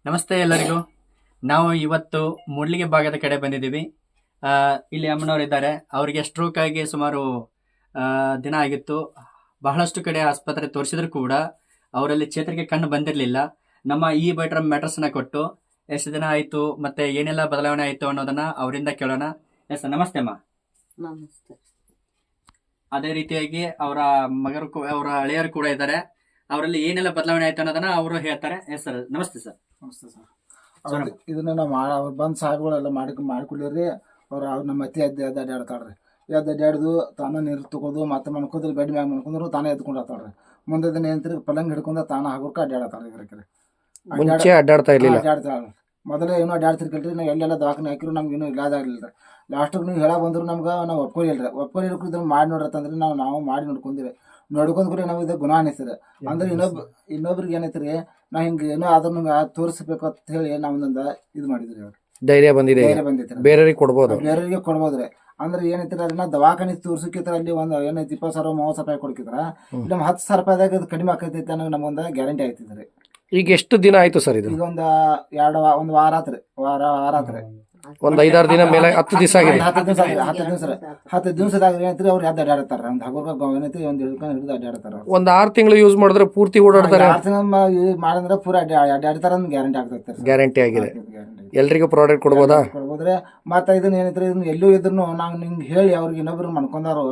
ನಮಸ್ತೆ ಎಲ್ಲರಿಗೂ. ನಾವು ಇವತ್ತು ಮೂಡ್ಲಿಗೆ ಭಾಗದ ಕಡೆ ಬಂದಿದ್ದೀವಿ. ಇಲ್ಲಿ ಅಮ್ಮನವರಿದ್ದಾರೆ. ಅವರಿಗೆ ಸ್ಟ್ರೋಕ್ ಆಗಿ ಸುಮಾರು ದಿನ ಆಗಿತ್ತು. ಬಹಳಷ್ಟು ಕಡೆ ಆಸ್ಪತ್ರೆ ತೋರಿಸಿದ್ರು ಕೂಡ ಅವರಲ್ಲಿ ಚೇತರಿಕೆ ಕಂಡು ಬಂದಿರಲಿಲ್ಲ. ನಮ್ಮ ಈ ಬೈಟ್ರಮ್ ಮ್ಯಾಟ್ರಸ್ನ ಕೊಟ್ಟು ಎಷ್ಟು ದಿನ ಆಯಿತು ಮತ್ತೆ ಏನೆಲ್ಲ ಬದಲಾವಣೆ ಆಯಿತು ಅನ್ನೋದನ್ನ ಅವರಿಂದ ಕೇಳೋಣ. ಎಸ್, ನಮಸ್ತೆ ಅಮ್ಮ. ನಮಸ್ತೆ. ಅದೇ ರೀತಿಯಾಗಿ ಅವರ ಮಗರು ಅವರ ಹಳೆಯರು ಕೂಡ ಇದ್ದಾರೆ. ಅವರಲ್ಲಿ ಏನೆಲ್ಲ ಬದಲಾವಣೆ ಆಯಿತು ಅನ್ನೋದನ್ನ ಅವರು ಹೇಳ್ತಾರೆ. ಎಸ್ ಸರ್, ನಮಸ್ತೆ ಸರ್. ನಮಸ್ತೆ ಸರ್. ಇದನ್ನ ನಾವು ಅವ್ರು ಬಂದು ಸಾಹೇಬ್ಗಳೆಲ್ಲ ಮಾಡಿಕೊಡ್ಲಿರಿ. ಅವ್ರು ನಮ್ಮ ಅತ್ತಿ ಅಡ್ಡಾಡ್ತಾಳ್ರಿ. ಅಡ್ಡಾಡ್ದು ತಾನ ನೀರು ತಗೋದು ಮತ್ತೆ ಮನ್ಕೋದ್ರಿ ಬೆಡ್ ಮ್ಯಾಗ ಮನ್ಕೊಂಡ್ರು ತಾನೇ ಎದ್ಕೊಂಡು ಆತಾಳ್ರಿ. ಮುಂದೆ ದಿನ ಏನ್ರಿ ಪಲಂಗ್ ಹಿಡ್ಕೊಂಡು ತಾನ ಹಾಕೋಕೆ ಅಡ್ಡಾಡ್ತಾಳ್ರಿ. ಅಡ್ಡಾಡ್ತಾಳ್ರಿ. ಮೊದಲೇ ಏನೋ ಅಡ್ಡಾಡ್ತಿರ್ಕಲ್ರಿ. ನಾವು ಎಲ್ಲೆಲ್ಲ ದವಾಖಾನೆ ಹಾಕಿರು ನಮ್ಗೆ ಇನ್ನೂ ಇಲ್ಲದಾಗಲಿಲ್ಲ. ಲಾಸ್ಟಿಗೆ ನೀವು ಹೇಳಕ್ ಬಂದ್ರು ನಮ್ಗೆ ನಾವು ಒಪ್ಕೊಳ್ಳಿಲ್ರಿ. ಇದನ್ನ ಮಾಡಿ ನೋಡ್ರತ್ತಂದ್ರೆ ನಾವು ಮಾಡಿ ನೋಡ್ಕೊಂಡಿವಿ. ನೋಡ್ಕೊಂಡ್ರೆ ನಮ್ಗೆ ಇದು ಗುಣ ಅನಿಸ್ತದೆ. ಅಂದ್ರೆ ಇನ್ನೊಬ್ರಿಗೆ ಏನೈತ್ರಿ, ನಾ ಹಿಂಗೆ ಏನೋ ಅದನ್ನ ತೋರಿಸ್ಬೇಕು ಅಂತ ಹೇಳಿ ನಾವೊಂದ ಇದು ಮಾಡಿದ್ರಿ. ಅವ್ರು ಧೈರ್ಯ ಬಂದಿದೆ, ಬೇರೆಯವ್ರಿಗೆ ಕೊಡ್ಬೋದ್ರಿ. ಅಂದ್ರೆ ಏನೈತಿ ಅದನ್ನ ದವಾಖಾನೆ ತೋರ್ಸಕ್ಕಿತ್ರ ಅಲ್ಲಿ ಒಂದು ಏನೈತಿ 20,000 30,000 ಕೊಡ್ಕಿದ್ರ ಇಲ್ಲಿ 10,000 ರೂಪಾಯಿದಾಗ ಅದು ಕಡಿಮೆ ಆಕೈತಿ ಅನ್ನೋ ನಮ್ಗೊಂದು ಗ್ಯಾರಂಟಿ ಆಯ್ತಿದ್ರಿ. ಈಗ ಎಷ್ಟು ದಿನ ಆಯ್ತು ಸರ್ ಇದು? ಈಗ ಒಂದು ವಾರ ಆತ್ರಿ. ಒಂದ್ 5-6 ದಿನ ಮೇಲೆ 10 ದಿವಸ ಆಗಿದೆ. 10 ದಿವಸದಾಗ ಏನೈತ್ರಿ ಅವ್ರು ಎದ್ದು ಅಡ್ಡಾಡ್ತಾರ. ಒಂದು ಹಗುರ ಏನೈತಿ ಒಂದು ಹಿಡಿದು ಅಡ್ಡಾಡ್ತಾರ. ಒಂದ್ 6 ತಿಂಗಳು ಯೂಸ್ ಮಾಡಿದ್ರೆ ಪೂರ್ತಿ ಓಡಾಡ್ತಾರೆ. 6 ತಿಂಗಳು ಮಾಡಿದ್ರೆ ಪೂರ ಅಡ್ಡಾಡ್ತಾರ ಅಂತ ಗ್ಯಾರಂಟಿ ಆಗ್ತೈತೆ. ಗ್ಯಾರಂಟಿ ಆಗಿದೆ. ಎಲ್ರಿಗೂ ಪ್ರಾಡಕ್ಟ್ ಕೊಡ್ಬೋದ್ರಿ. ಮತ್ತೆ ಇದನ್ನ ಏನೈತ್ರಿ, ಇದನ್ನ ಎಲ್ಲೂ ಇದ್ರು ನಾವು ನಿಮ್ಗೆ ಹೇಳಿ ಅವ್ರಿಗೆ ಇನ್ನೊಬ್ರು ಮನ್ಕೊಂಡಾರು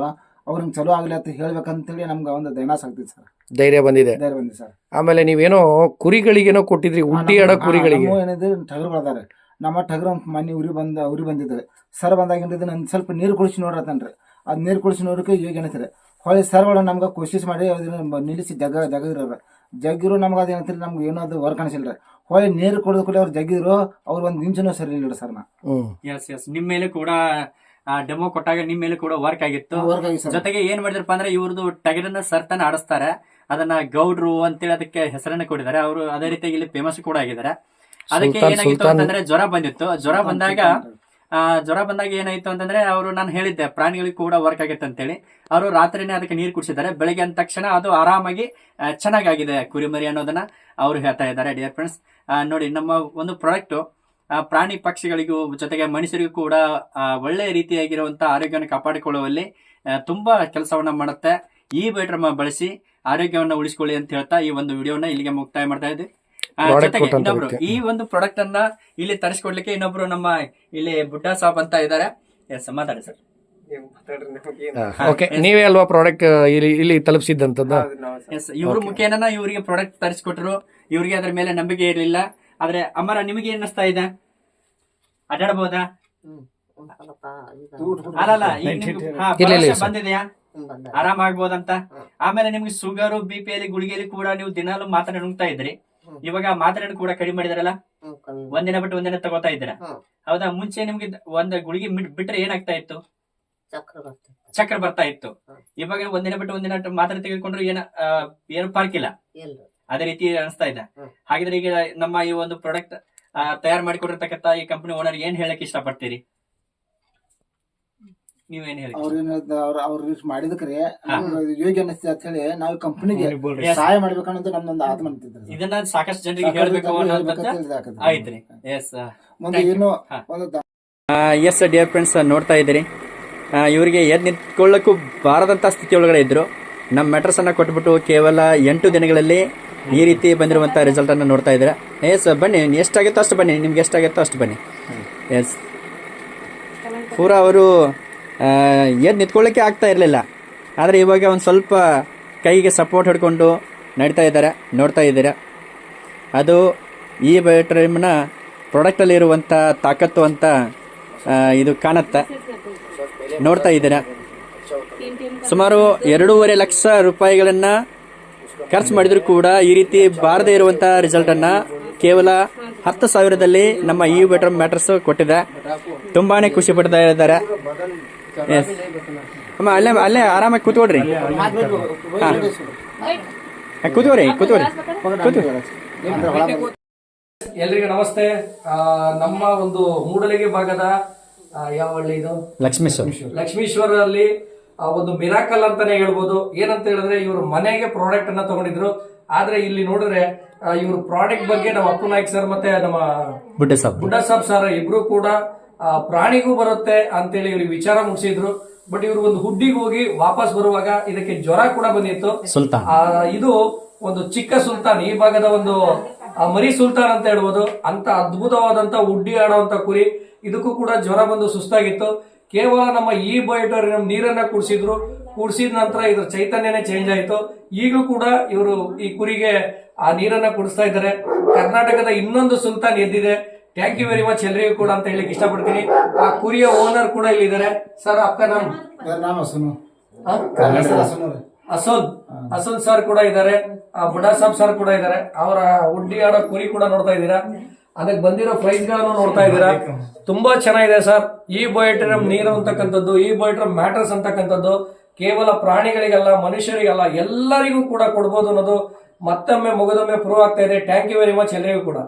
ಅವ್ರಿಗೆ ಚಲೋ ಆಗ್ಲಿ ಅಂತ ಹೇಳ್ಬೇಕಂತೇಳಿ ನಮ್ಗೆ ಒಂದು ಧೈರ್ಯ ಆಗ್ತೈತಿ ಸರ್. ಧೈರ್ಯ ಬಂದಿದೆ ಸರ್. ಆಮೇಲೆ ನೀವೇನೋ ಕುರಿಗಳಿಗೇನೋ ಕೊಟ್ಟಿದ್ರಿ, ಹುಟ್ಟಿ ಆಡೋ ಕುರಿಗಳಿಗೆ. ಏನಿದೆ ಟಗರು ಬೆಳೆದಾರೆ. ನಮ್ಮ ಟಗರು ಮನೆ ಉರಿ ಬಂದಿದ್ರೆ ಸರ್ ಬಂದಾಗಿಂದ ನನ್ ಸ್ವಲ್ಪ ನೀರು ಕುಡಿಸಿ ನೋಡ್ರತನ್ರಿ. ಅದ್ ನೀರು ಕುಡಿಸಿ ನೋಡಕ್ಕೆ ಈಗ ಏನೈತ್ರಿ ಹೊಳೆ ಸರ್ಗಳು ನಮ್ಗೆ ಕೋಶಿಶ್ ಮಾಡಿ ಅದನ್ನ ನಿಲ್ಲಿಸಿ ಜಗ್ಗಿರು ನಮ್ಗೆ ಅದೇನಂತೀರಿ ನಮ್ಗೆ ಏನೋ ಅದು ವರ್ಕ್ ಅನಿಸಿಲ್ರಿ. ಹೊಳೆ ನೀರು ಕುಡಿದ ಕೂಡ ಅವ್ರು ಜಗ್ಗಿದ್ರು ಅವ್ರು ಒಂದ್ ನಿಮಿಷನೂ ಸರಿ ಇಲ್ಲ ಸರ್. ಎಸ್, ನಿಮ್ಮ ಮೇಲೆ ಕೂಡ ಡೆಮೋ ಕೊಟ್ಟಾಗ ನಿಮ್ಮ ಮೇಲೆ ಕೂಡ ವರ್ಕ್ ಆಗಿತ್ತು. ಜೊತೆಗೆ ಏನ್ ಮಾಡಿದ್ರಪ್ಪ ಅಂದ್ರೆ ಇವ್ರದ್ದು ಟಗರನ್ನ ಸರ್ತಾನ ಆಡಿಸ್ತಾರೆ. ಅದನ್ನ ಗೌಡ್ರು ಅಂತೇಳಿ ಅದಕ್ಕೆ ಹೆಸರನ್ನ ಕೊಟ್ಟಿದ್ದಾರೆ. ಅವರು ಅದೇ ರೀತಿಯಾಗಿ ಇಲ್ಲಿ ಫೇಮಸ್ ಕೂಡ ಆಗಿದ್ದಾರೆ. ಅದಕ್ಕೆ ಏನಾಗಿತ್ತು ಅಂತಂದ್ರೆ ಜ್ವರ ಬಂದಿತ್ತು. ಜ್ವರ ಬಂದಾಗ ಏನಾಯ್ತು ಅಂತಂದ್ರೆ ಅವರು ನಾನು ಹೇಳಿದ್ದೆ ಪ್ರಾಣಿಗಳಿಗೆ ಕೂಡ ವರ್ಕ್ ಆಗಿತ್ತು ಅಂತೇಳಿ. ಅವರು ರಾತ್ರಿನೇ ಅದಕ್ಕೆ ನೀರು ಕುಡಿಸಿದ್ದಾರೆ. ಬೆಳಗ್ಗೆ ಅಂದ ತಕ್ಷಣ ಅದು ಆರಾಮಾಗಿ ಚೆನ್ನಾಗಾಗಿದೆ ಕುರಿಮರಿ ಅನ್ನೋದನ್ನ ಅವರು ಹೇಳ್ತಾ ಇದ್ದಾರೆ. ಡಿಯರ್ ಫ್ರೆಂಡ್ಸ್, ನೋಡಿ ನಮ್ಮ ಒಂದು ಪ್ರಾಡಕ್ಟ್ ಪ್ರಾಣಿ ಪಕ್ಷಿಗಳಿಗೂ ಜೊತೆಗೆ ಮನುಷ್ಯರಿಗೂ ಕೂಡ ಒಳ್ಳೆ ರೀತಿಯಾಗಿರುವಂತಹ ಆರೋಗ್ಯವನ್ನು ಕಾಪಾಡಿಕೊಳ್ಳುವಲ್ಲಿ ತುಂಬಾ ಕೆಲಸವನ್ನ ಮಾಡುತ್ತೆ. ಈ ಬೈಟ್ರಮ್ ಬಳಸಿ ಆರೋಗ್ಯವನ್ನ ಉಳಿಸಿಕೊಳ್ಳಿ ಅಂತ ಹೇಳ್ತಾ ಈ ಒಂದು ವಿಡಿಯೋನ ಇಲ್ಲಿಗೆ ಮುಕ್ತಾಯ ಮಾಡ್ತಾ ಇದ್ದೆ. ಜೊತೆಗೆ ಇನ್ನೊಬ್ರು ಈ ಒಂದು ಪ್ರಾಡಕ್ಟ್ ಅನ್ನ ಇಲ್ಲಿ ತರಿಸ್ಕೊಡ್ಲಿಕ್ಕೆ ಇನ್ನೊಬ್ರು ನಮ್ಮ ಇಲ್ಲಿ ಬುಡ್ಡಾ ಸಾಬ್ ಅಂತ ಇದ್ದಾರೆ. ಮಾತಾಡಿ ಸರ್. ನೀವೇ ಅಲ್ವಾ ಪ್ರಾಡಕ್ಟ್ ಇಲ್ಲಿ ತಲುಪಿಸಿದ್ದಂತದ್ದು? ಎಸ್, ಇವ್ರ ಮುಖೇನ ಇವರಿಗೆ ಪ್ರಾಡಕ್ಟ್ ತರಿಸ್ಕೊಟ್ರು. ಇವ್ರಿಗೆ ಅದ್ರ ಮೇಲೆ ನಂಬಿಕೆ ಇರಲಿಲ್ಲ. ಆದ್ರೆ ಅಮರ, ನಿಮಗೆ ಏನ್ ಅನಿಸ್ತಾ ಇದೆ? ಅಡ್ಡಾಡಬಹುದಾ? ಅಲ್ಲ, ಬಂದಿದೆಯಾ? ಆರಾಮ ಆಗ್ಬೋದಂತ. ಆಮೇಲೆ ನಿಮ್ಗೆ ಶುಗರ್ BP ಗುಳಿಗೆಯಲ್ಲಿ ಕೂಡ ನೀವು ದಿನಾಲು ಮಾತ್ರೆ ನುಂಗ್ತಾ ಇದ್ರಿ. ಇವಾಗ ಮಾತ್ರೆ ಕೂಡ ಕಡಿಮೆ ಮಾಡಿದಾರಲ್ಲ, ಒಂದಿನ ಬಿಟ್ಟು ಒಂದಿನ ತಗೋತಾ ಇದ್ದೀರಾ, ಹೌದಾ? ಮುಂಚೆ ನಿಮ್ಗೆ ಒಂದ್ ಗುಳಿಗೆ ಬಿಟ್ರೆ ಏನಾಗ್ತಾ ಇತ್ತು? ಚಕ್ರ ಬರ್ತಾ ಇತ್ತು. ಇವಾಗ ಒಂದಿನ ಬಿಟ್ಟು ಒಂದಿನ ಮಾತ್ರೆ ತೆಗೆದುಕೊಂಡ್ರು ಏನು ಪಾರ್ಕಿಲ್ಲ. ಅದೇ ರೀತಿ ಅನಿಸ್ತಾ ಇದೆ. ಹಾಗಿದ್ರೆ ಈಗ ನಮ್ಮ ಈ ಒಂದು ಪ್ರಾಡಕ್ಟ್ ತಯಾರು ಮಾಡಿಕೊಟ್ಟಿರ್ತಕ್ಕಂಥ ಈ ಕಂಪನಿ ಓನರ್ ಏನ್ ಹೇಳಕ್ ಇಷ್ಟಪಡ್ತೀರಿ? ನೀವೇನ್ ಹೇಳಿ? ಅವ್ರು ಮಾಡಿದಕ್ರಿ ಯೋಗ್ಯ ಅನಿಸ್ತಿ ಅಂತ ಹೇಳಿ ನಾವು ಕಂಪನಿಗೆ ಸಹಾಯ ಮಾಡ್ಬೇಕನ್ನೋದು ನಮ್ದೊಂದು ಆತ್ಮ ಅಂತಿದ್ರು. ಇದನ್ನ ಸಾಕಷ್ಟು ಜನರಿಗೆ ಹೇಳ್ಬೇಕು ಆಯ್ತ್ರಿ. ಎಸ್, ಎಸ್ ಡಿಯರ್ ಫ್ರೆಂಡ್ಸ್, ನೋಡ್ತಾ ಇದ್ದೀರಿ ಇವರಿಗೆ ಎದ್ ನಿಂತ್ಕೊಳ್ಳಕ್ಕೂ ಬಾರದಂತ ಸ್ಥಿತಿ ಒಳಗಡೆ ಇದ್ರು. ನಮ್ಮ ಮ್ಯಾಟ್ರಸ್ ಅನ್ನ ಕೊಟ್ಬಿಟ್ಟು ಕೇವಲ 8 ದಿನಗಳಲ್ಲಿ ಈ ರೀತಿ ಬಂದಿರುವಂತ ರಿಸಲ್ಟ್ ಅನ್ನ ನೋಡ್ತಾ ಇದ್ದೀರಾ. ಎಸ್, ಬನ್ನಿ, ಎಷ್ಟಾಗುತ್ತೋ ಅಷ್ಟು ಬನ್ನಿ, ನಿಮ್ಗೆ ಎಷ್ಟಾಗುತ್ತೋ ಅಷ್ಟು ಬನ್ನಿ. ಎಸ್, ಪೂರಾ ಅವರು ಎದ್ದು ನಿಂತ್ಕೊಳ್ಳೋಕ್ಕೆ ಆಗ್ತಾ ಇರಲಿಲ್ಲ. ಆದರೆ ಇವಾಗ ಒಂದು ಸ್ವಲ್ಪ ಕೈಗೆ ಸಪೋರ್ಟ್ ಹಿಡ್ಕೊಂಡು ನಡೀತಾ ಇದ್ದಾರೆ. ನೋಡ್ತಾ ಇದ್ದೀರಾ, ಅದು ಈ ಬೈಟ್ರಮ್ನ ಪ್ರಾಡಕ್ಟಲ್ಲಿ ಇರುವಂಥ ತಾಕತ್ತು ಅಂತ ಇದು ಕಾಣುತ್ತೆ. ನೋಡ್ತಾ ಇದ್ದೀರಾ, ಸುಮಾರು 2.5 ಲಕ್ಷ ರೂಪಾಯಿಗಳನ್ನು ಖರ್ಚು ಮಾಡಿದ್ರು ಕೂಡ ಈ ರೀತಿ ಬಾರದೇ ಇರುವಂಥ ರಿಸಲ್ಟನ್ನು ಕೇವಲ 10,000ದಲ್ಲಿ ನಮ್ಮ ಈ ಬೈಟ್ರಮ್ ಮ್ಯಾಟ್ರಸ್ ಕೊಟ್ಟಿದೆ. ತುಂಬಾ ಖುಷಿ ಪಡ್ತಾ ಇದ್ದಾರೆ. ಅಮ್ಮ, ಅಲ್ಲೇ ಆರಾಮಾಗಿ ಕೂತ್ಕೊಡ್ರಿ. ಕೂತ್ಕೋರಿ. ಎಲ್ರಿಗೂ ನಮಸ್ತೆ. ನಮ್ಮ ಒಂದು ಮೂಡಲಗಿ ಭಾಗದ ಯಾವ ಹಳ್ಳಿ ಇದು? ಲಕ್ಷ್ಮೀಶ್ವರ ಅಲ್ಲಿ ಒಂದು ಮಿರಾಕಲ್ ಅಂತಾನೆ ಹೇಳ್ಬೋದು. ಏನಂತ ಹೇಳಿದ್ರೆ ಇವರು ಮನೆಗೆ ಪ್ರಾಡಕ್ಟ್ ಅನ್ನ ತಗೊಂಡಿದ್ರು. ಆದ್ರೆ ಇಲ್ಲಿ ನೋಡಿದ್ರೆ ಇವ್ರ ಪ್ರಾಡಕ್ಟ್ ಬಗ್ಗೆ ನಮ್ಮ ಅಪ್ಪು ನಾಯ್ಕ್ ಸರ್ ಮತ್ತೆ ನಮ್ಮ ಬುಡ್ಡೆ ಸಾಬ್ ಬುಡ್ಡ ಸಾಬ್ ಸರ್ ಇಬ್ರು ಕೂಡ ಪ್ರಾಣಿಗೂ ಬರುತ್ತೆ ಅಂತೇಳಿ ಇವ್ರಿಗೆ ವಿಚಾರ ಮುಗಿಸಿದ್ರು. ಬಟ್ ಇವ್ರು ಒಂದು ಹುಡ್ಡಿಗೆ ಹೋಗಿ ವಾಪಸ್ ಬರುವಾಗ ಇದಕ್ಕೆ ಜ್ವರ ಕೂಡ ಬಂದಿತ್ತು. ಸುಲ್ತಾನ್ ಇದು ಒಂದು ಚಿಕ್ಕ ಸುಲ್ತಾನ್, ಈ ಭಾಗದ ಒಂದು ಮರಿ ಸುಲ್ತಾನ್ ಅಂತ ಹೇಳ್ಬೋದು. ಅಂತ ಅದ್ಭುತವಾದಂತ ಹುಡ್ಡಿ ಆಡುವಂತ ಕುರಿ. ಇದಕ್ಕೂ ಕೂಡ ಜ್ವರ ಬಂದು ಸುಸ್ತಾಗಿತ್ತು. ಕೇವಲ ನಮ್ಮ ಈ ಬಯೋಟೋರಿಯಂ ನೀರನ್ನ ಕುಡಿಸಿದ ನಂತರ ಇದ್ರ ಚೈತನ್ಯನೇ ಚೇಂಜ್ ಆಯ್ತು. ಈಗಲೂ ಕೂಡ ಇವರು ಈ ಕುರಿಗೆ ಆ ನೀರನ್ನ ಕುಡಿಸ್ತಾ ಇದ್ದಾರೆ. ಕರ್ನಾಟಕದ ಇನ್ನೊಂದು ಸುಲ್ತಾನ್ ಎದ್ದಿದೆ. ಥ್ಯಾಂಕ್ ಯು ವೆರಿ ಮಚ್ ಎಲ್ರಿಗೂ ಕೂಡ ಅಂತ ಹೇಳಿಕ್ಕೆ ಇಷ್ಟಪಡ್ತೀನಿ. ಆ ಕುರಿಯ ಓನರ್ ಕೂಡ ಇಲ್ಲಿದ್ದಾರೆ. ಸರ್ ಅಪ್ಪ ಅಸೋನ್ ಸರ್ ಕೂಡ ಇದ್ದಾರೆ, ಬುಡಾ ಸಾಬ್ ಸರ್ ಕೂಡ ಇದ್ದಾರೆ. ಅವರ ಹುಡ್ಡಿ ಆಡೋ ಕುರಿ ಕೂಡ ನೋಡ್ತಾ ಇದ್ದೀರಾ. ಅದಕ್ಕೆ ಬಂದಿರೋ ಪ್ರೈಸ್ ಗಳನ್ನು ನೋಡ್ತಾ ಇದ್ದೀರಾ. ತುಂಬಾ ಚೆನ್ನಾಗಿದೆ ಸರ್. ಈ ಬಯೋಟೋರಿಯಂ ನೀರು ಅಂತಕ್ಕಂಥದ್ದು, ಈ ಬಯೋಟೋರಿಯಂ ಮ್ಯಾಟರ್ಸ್ ಅಂತಕ್ಕಂಥದ್ದು ಕೇವಲ ಪ್ರಾಣಿಗಳಿಗಲ್ಲ, ಮನುಷ್ಯರಿಗಲ್ಲ, ಎಲ್ಲರಿಗೂ ಕೂಡ ಕೊಡ್ಬೋದು ಅನ್ನೋದು ಮತ್ತೊಮ್ಮೆ ಮುಗಿದೊಮ್ಮೆ ಪ್ರೂವ್ ಆಗ್ತಾ ಇದೆ. ಥ್ಯಾಂಕ್ ಯು ವೆರಿ ಮಚ್ ಎಲ್ರಿಗೂ ಕೂಡ.